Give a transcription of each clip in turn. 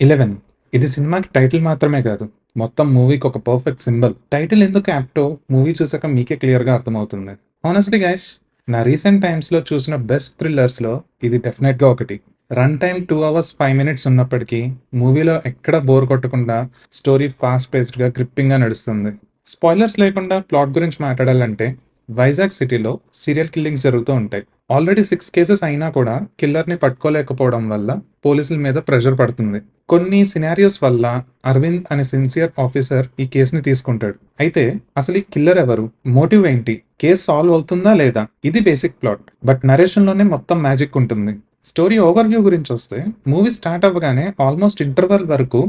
11 ఇది సినిమాకి టైటిల్ మాత్రమే కాదు. మొత్తం మూవీకి ఒక పర్ఫెక్ట్ సింబల్. టైటిల్ ఎందుకు యాప్టో మూవీ చూసాక మీకే క్లియర్‌గా అర్థమవుతుంది. హానెస్ట్‌లీ గైస్, నా రీసెంట్ టైమ్స్‌లో చూసిన బెస్ట్ థ్రిల్లర్స్‌లో ఇది డెఫినెట్‌గా ఒకటి. రన్ టైమ్ 2 అవర్స్ 5 మినిట్స్ ఉన్నప్పటికీ మూవీలో ఎక్కడ బోర్ కొట్టకుండా స్టోరీ ఫాస్ట్ పేస్డ్‌గా, గ్రిప్పింగ్‌గా నడుస్తుంది. స్పాయిలర్స్ లేకుండా ప్లాట్ గురించి మాట్లాడాలంటే వైజాగ్ సిటీలో సీరియల్ కిల్లింగ్స్ జరుగుతూ ఉంటాయి. ఆల్రెడీ 6 కేసెస్ అయినా కూడా కిల్లర్‌ని పట్టుకోలేకపోవడం వల్ల పోలీసుల మీద ప్రెషర్ పడుతుంది. కొన్ని సినారియోస్ వల్ల అరవింద్ అనే సిన్సియర్ ఆఫీసర్ ఈ కేసుని తీసుకుంటాడు. అయితే అసలు ఈ కిల్లర్ ఎవరు? మోటివ్ ఏంటి? కేసు సాల్వ్ అవుతుందా లేదా? ఇది బేసిక్ ప్లాట్. బట్ నరేషన్‌లోనే మొత్తం మ్యాజిక్ ఉంటుంది. స్టోరీ ఓవర్‌వ్యూ గురించొస్తే మూవీ స్టార్ట్ అవ్వగానే ఆల్మోస్ట్ ఇంటర్వెల్ వరకు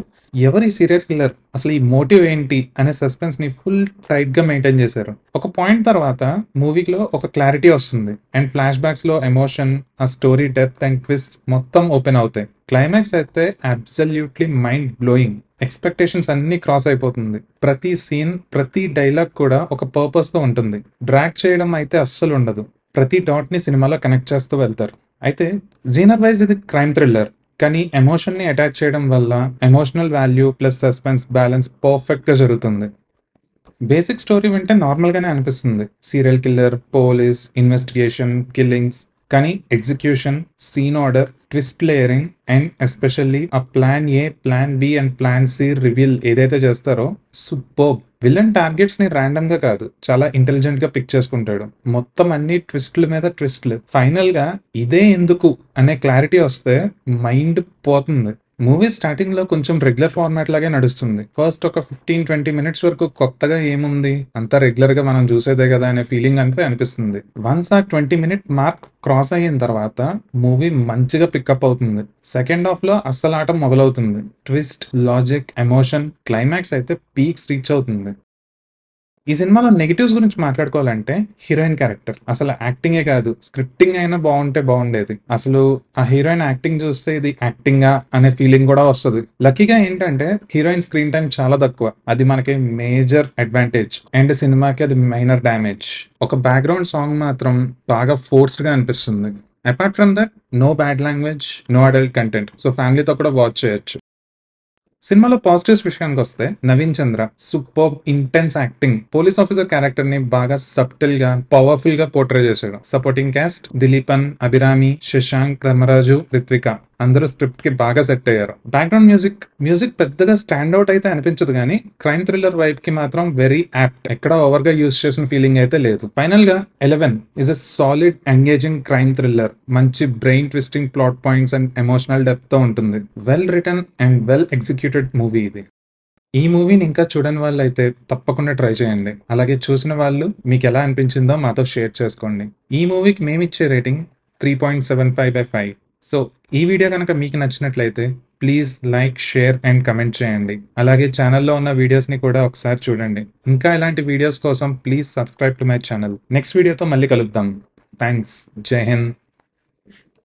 ఎవరు ఈ సీరియల్ కిల్లర్? అసలు ఈ మోటివ్ ఏంటి? అనే సస్పెన్స్‌ని ఫుల్ టైట్‌గా మెయింటైన్ చేశారు. ఒక పాయింట్ తర్వాత మూవీలో ఒక క్లారిటీ వస్తుంది. అండ్ ఫ్లాష్ బ్యాక్స్‌లో ఎమోషన్, ఆ స్టోరీ డెప్త్ అండ్ ట్విస్ట్ మొత్తం ఓపెన్ అవుతాయి. క్లైమాక్స్ అయితే అబ్సల్యూట్‌లీ మైండ్ బ్లోయింగ్. ఎక్స్‌పెక్టేషన్స్ అన్నీ క్రాస్ అయిపోతుంది. ప్రతి సీన్, ప్రతి డైలాగ్ కూడా ఒక పర్పస్‌తో ఉంటుంది. డ్రాగ్ చేయడం అయితే అస్సలు ఉండదు. ప్రతి డాట్‌ని సినిమాలో కనెక్ట్ చేస్తూ వెళ్తారు. అయితే జీనర్ వైజ్ ఇది క్రైమ్ థ్రిల్లర్. కానీ ఎమోషన్‌ని అటాచ్ చేయడం వల్ల emotional value plus suspense balance పర్ఫెక్ట్‌గా జరుగుతుంది. బేసిక్ స్టోరీ వింటే నార్మల్‌గానే అనిపిస్తుంది. Serial killer, police, investigation, killings. కానీ execution, scene order, twist layering and especially ఆ plan A, plan B and plan C reveal ఏదైతే చేస్తారో సూపర్బ్. విలన్ టార్గెట్స్ ని ర్యాండమ్ గా కాదు, చాలా ఇంటెలిజెంట్ గా పిక్ చేసుకుంటాడు. మొత్తం అన్ని ట్విస్ట్ల మీద ట్విస్ట్లు. ఫైనల్ గా ఇదే ఎందుకు అనే క్లారిటీ వస్తే మైండ్ పోతుంది. మూవీ స్టార్టింగ్ లో కొంచెం రెగ్యులర్ ఫార్మాట్ లాగే నడుస్తుంది. ఫస్ట్ ఒక 15-20 మినిట్స్ వరకు కొత్తగా ఏముంది, అంతా రెగ్యులర్ గా మనం చూసేదే కదా అనే ఫీలింగ్ అంతే అనిపిస్తుంది. వన్స్ ఆ 20 మినిట్ మార్క్ క్రాస్ అయిన తర్వాత మూవీ మంచిగా పికప్ అవుతుంది. సెకండ్ హాఫ్ లో అస్సలు ఆట మొదలవుతుంది. ట్విస్ట్, లాజిక్, ఎమోషన్, క్లైమాక్స్ అయితే పీక్స్ రీచ్ అవుతుంది. ఈ సినిమాలో నెగటివ్స్ గురించి మాట్లాడుకోవాలంటే హీరోయిన్ క్యారెక్టర్ అసలు యాక్టింగే కాదు, స్క్రిప్టింగ్ అయినా బాగుంటే బాగుండేది. అసలు ఆ హీరోయిన్ యాక్టింగ్ చూస్తే ఇది యాక్టింగా అనే ఫీలింగ్ కూడా వస్తుంది. లక్కీగా ఏంటంటే హీరోయిన్ స్క్రీన్ టైం చాలా తక్కువ. అది మనకి మేజర్ అడ్వాంటేజ్ అండ్ సినిమాకి అది మైనర్ డ్యామేజ్. ఒక బ్యాక్గ్రౌండ్ సాంగ్ మాత్రం బాగా ఫోర్స్డ్ గా అనిపిస్తుంది. Apart from that, no bad language, no adult content. So ఫ్యామిలీతో కూడా వాచ్ చేయొచ్చు. సినిమాలో పాజిటివ్స్ విషయానికి వస్తే Naveen Chandra super intense acting. Police officer character ని బాగా సబ్టిల్ గా, పవర్ఫుల్ గా పోర్ట్రే చేశాడు. సపోర్టింగ్ క్యాస్ట్ దిలీపన్, అభిరామి, శశాంక్, ధర్మరాజు, రిత్విక అందరూ స్క్రిప్ట్ కి బాగా సెట్ అయ్యారు. బ్యాక్గ్రౌండ్ మ్యూజిక్ పెద్దగా స్టాండ్ అవుట్ అయితే అనిపించదు, కానీ క్రైమ్ థ్రిల్లర్ వైబ్ కి మాత్రం వెరీ యాప్ట్. ఎక్కడ ఓవర్ గా యూజ్ చేసిన ఫీలింగ్ అయితే లేదు. ఫైనల్ గా 11 is a solid engaging crime thriller. మంచి brain twisting plot points and emotional depth తో ఉంటుంది. Well written and well executed movie ఇది. ఈ మూవీని ఇంకా చూడని వాళ్ళు అయితే తప్పకుండా ట్రై చేయండి. అలాగే చూసిన వాళ్ళు మీకు ఎలా అనిపించిందో మాతో షేర్ చేసుకోండి. ఈ మూవీకి మేమిచ్చే రేటింగ్ 3.75/5. సో ఈ వీడియో కనుక మీకు నచ్చినట్లయితే please like, share and comment చేయండి. అలాగే ఛానల్లో ఉన్న వీడియోస్ని కూడా ఒకసారి చూడండి. ఇంకా ఇలాంటి వీడియోస్ కోసం please subscribe to my channel. Next వీడియోతో మళ్ళీ కలుద్దాం. థ్యాంక్స్. జై హింద్.